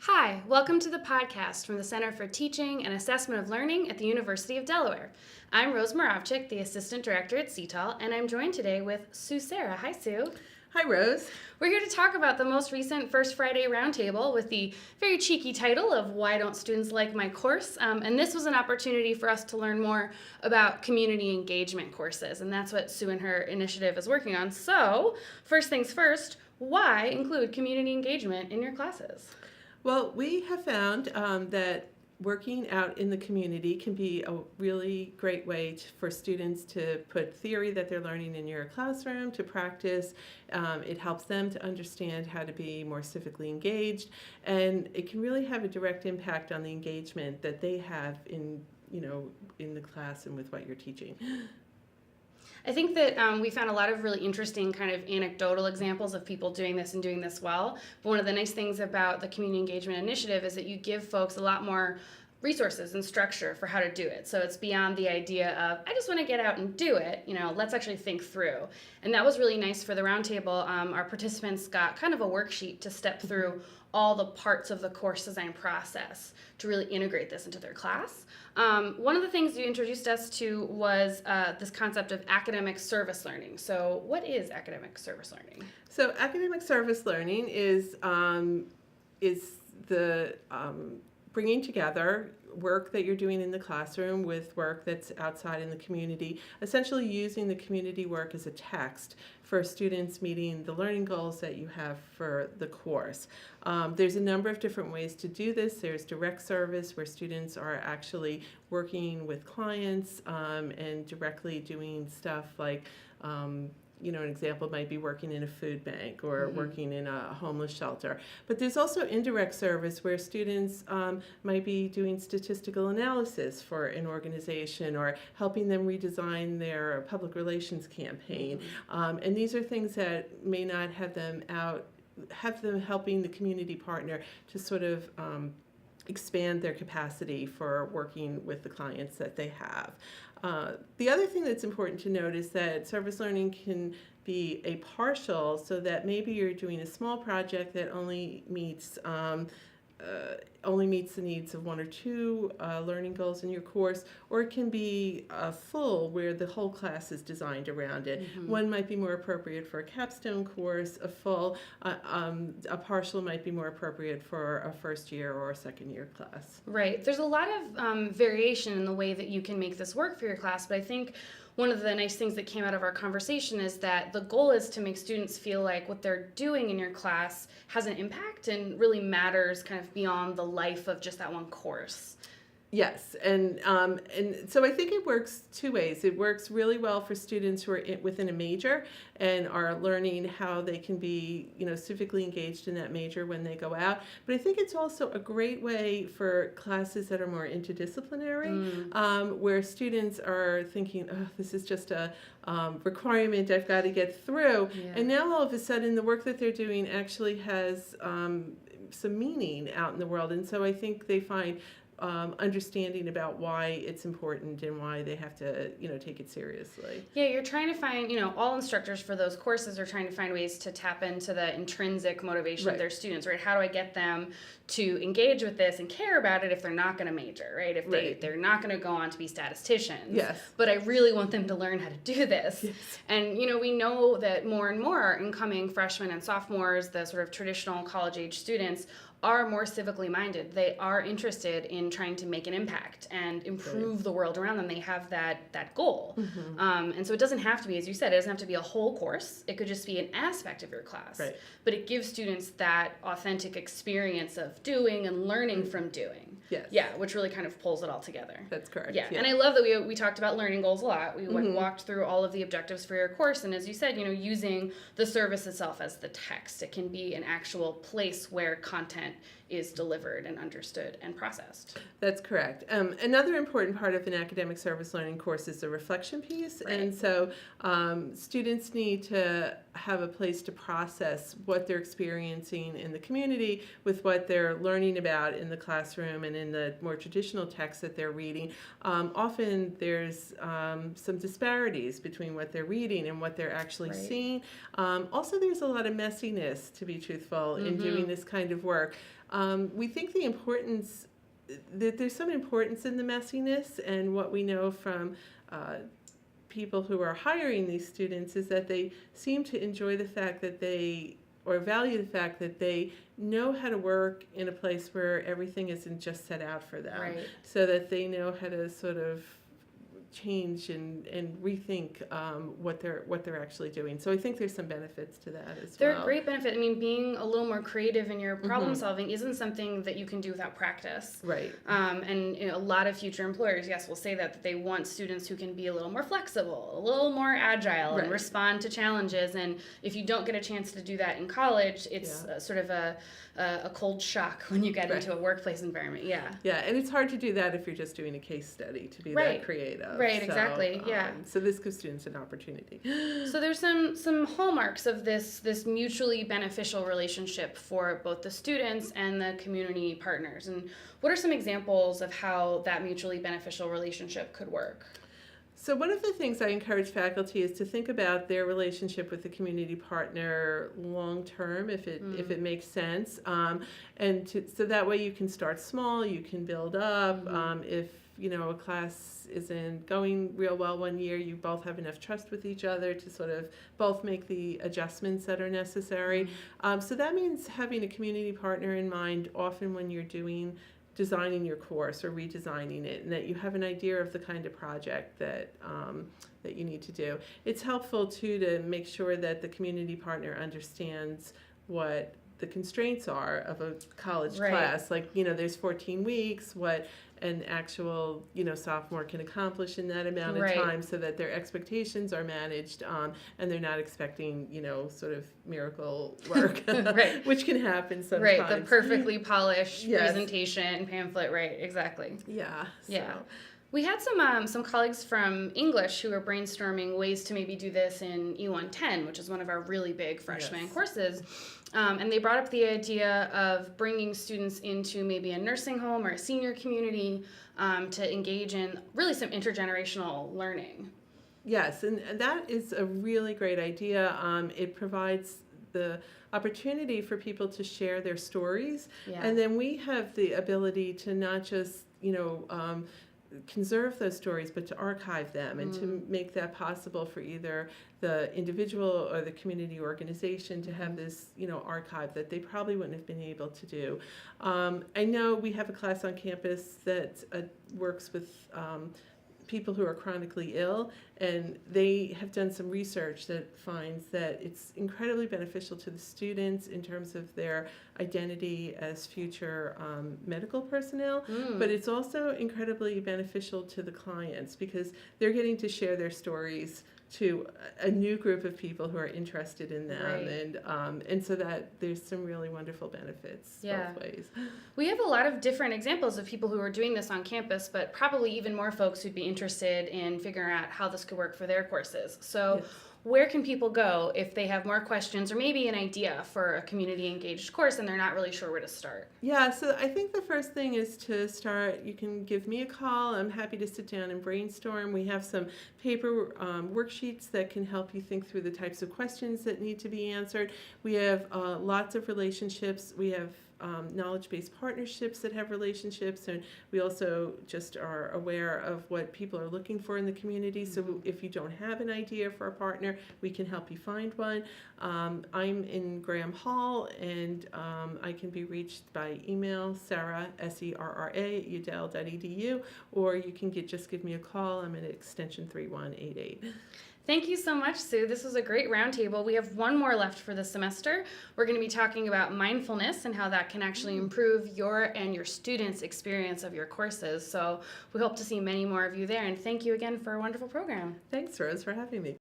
Hi, welcome to the podcast from the Center for Teaching and Assessment of Learning at the University of Delaware. I'm Rose Muravchick, the Assistant Director at TAL, and I'm joined today with Sue Serra. Hi, Sue. Hi, Rose. We're here to talk about the most recent First Friday Roundtable with the very cheeky title of Why Don't Students Like My Course? And this was an opportunity for us to learn more about community engagement courses, and that's what Sue and her initiative is working on. So, first things first, why include community engagement in your classes? Well, we have found that working out in the community can be a really great way for students to put theory that they're learning in your classroom to practice. It helps them to understand how to be more civically engaged, and it can really have a direct impact on the engagement that they have in the class and with what you're teaching. I think that we found a lot of really interesting kind of anecdotal examples of people doing this and doing this well. But one of the nice things about the Community Engagement Initiative is that you give folks a lot more resources and structure for how to do it. So it's beyond the idea of, I just want to get out and do it, let's actually think through. And that was really nice for the roundtable. Our participants got kind of a worksheet to step through all the parts of the course design process to really integrate this into their class. One of the things you introduced us to was this concept of academic service learning. So what is academic service learning? So academic service learning is the bringing together work that you're doing in the classroom with work that's outside in the community, essentially using the community work as a text for students meeting the learning goals that you have for the course. There's a number of different ways to do this. There's direct service, where students are actually working with clients and directly doing stuff like an example might be working in a food bank or working in a homeless shelter. But there's also indirect service where students might be doing statistical analysis for an organization or helping them redesign their public relations campaign. And these are things that may not have them helping the community partner to sort of expand their capacity for working with the clients that they have. The other thing that's important to note is that service learning can be a partial, so that maybe you're doing a small project that only meets the needs of one or two learning goals in your course, or it can be full, where the whole class is designed around it. One might be more appropriate for a capstone course, a partial might be more appropriate for a first year or a second year class. Right. There's a lot of variation in the way that you can make this work for your class, but I think one of the nice things that came out of our conversation is that the goal is to make students feel like what they're doing in your class has an impact and really matters kind of beyond the life of just that one course. Yes, and so I think it works two ways. It works really well for students who are within a major and are learning how they can be, civically engaged in that major when they go out. But I think it's also a great way for classes that are more interdisciplinary, where students are thinking, oh, this is just a requirement I've got to get through. Yeah. And now all of a sudden the work that they're doing actually has some meaning out in the world. And so I think they find understanding about why it's important and why they have to, take it seriously. Yeah, you're trying to find, all instructors for those courses are trying to find ways to tap into the intrinsic motivation of their students, right? How do I get them to engage with this and care about it if they're not going to major, right? If they're not going to go on to be statisticians. Yes. But I really want them to learn how to do this. Yes. And, we know that more and more our incoming freshmen and sophomores, the sort of traditional college-age students, are more civically minded. They are interested in trying to make an impact and improve the world around them. They have that goal. And so it doesn't have to be, as you said, it doesn't have to be a whole course. It could just be an aspect of your class. Right. But it gives students that authentic experience of doing and learning from doing. Yes. Yeah, which really kind of pulls it all together. That's correct. Yeah, and I love that we talked about learning goals a lot. We walked through all of the objectives for your course, and as you said, using the service itself as the text. It can be an actual place where content is delivered and understood and processed. That's correct. Another important part of an academic service learning course is the reflection piece. Right. And so students need to have a place to process what they're experiencing in the community with what they're learning about in the classroom and in the more traditional texts that they're reading. Often there's some disparities between what they're reading and what they're actually seeing. Also, there's a lot of messiness, to be truthful, in doing this kind of work. We think that there's some importance in the messiness, and what we know from people who are hiring these students is that they seem to enjoy the fact that or value the fact that they know how to work in a place where everything isn't just set out for them. Right. So that they know how to sort of change and rethink what they're actually doing. So I think there's some benefits to that as They're well. a great benefit. I mean, being a little more creative in your problem solving isn't something that you can do without practice. Right. And a lot of future employers, yes, will say that they want students who can be a little more flexible, a little more agile, and respond to challenges. And if you don't get a chance to do that in college, it's sort of a cold shock when you get into a workplace environment. Yeah. Yeah, and it's hard to do that if you're just doing a case study, to be that creative. Right, so, exactly. Yeah. So this gives students an opportunity. So there's some hallmarks of this mutually beneficial relationship for both the students and the community partners. And what are some examples of how that mutually beneficial relationship could work? So one of the things I encourage faculty is to think about their relationship with the community partner long term, if it makes sense, so that way you can start small, you can build up. If a class isn't going real well one year, you both have enough trust with each other to sort of both make the adjustments that are necessary. So that means having a community partner in mind often when you're designing your course or redesigning it, and that you have an idea of the kind of project that you need to do. It's helpful too to make sure that the community partner understands what the constraints are of a college class. Like, there's 14 weeks, what an actual, sophomore can accomplish in that amount of time, so that their expectations are managed, and they're not expecting, sort of miracle work, which can happen sometimes. Right, the perfectly polished presentation, pamphlet, exactly. Yeah. Yeah. We had some colleagues from English who were brainstorming ways to maybe do this in E110, which is one of our really big freshman courses. And they brought up the idea of bringing students into maybe a nursing home or a senior community to engage in really some intergenerational learning. Yes, and that is a really great idea. It provides the opportunity for people to share their stories, and then we have the ability to not just, conserve those stories, but to archive them and to make that possible for either the individual or the community organization to have this, archive that they probably wouldn't have been able to do. I know we have a class on campus that works with people who are chronically ill, and they have done some research that finds that it's incredibly beneficial to the students in terms of their identity as future medical personnel, but it's also incredibly beneficial to the clients because they're getting to share their stories to a new group of people who are interested in them, and so that there's some really wonderful benefits both ways. We have a lot of different examples of people who are doing this on campus, but probably even more folks who'd be interested in figuring out how this could work for their courses. So where can people go if they have more questions or maybe an idea for a community engaged course and they're not really sure where to start? Yeah, so I think the first thing is to start, you can give me a call. I'm happy to sit down and brainstorm. We have some paper worksheets that can help you think through the types of questions that need to be answered. We have lots of relationships. We have knowledge-based partnerships that have relationships, and we also just are aware of what people are looking for in the community. So if you don't have an idea for a partner, we can help you find one. I'm in Graham Hall, and I can be reached by email, Serra, Serra, @udel.edu, or you can just give me a call. I'm at extension 3188. Thank you so much, Sue. This was a great roundtable. We have one more left for the semester. We're going to be talking about mindfulness and how that can actually improve your and your students' experience of your courses. So we hope to see many more of you there. And thank you again for a wonderful program. Thanks, Rose, for having me.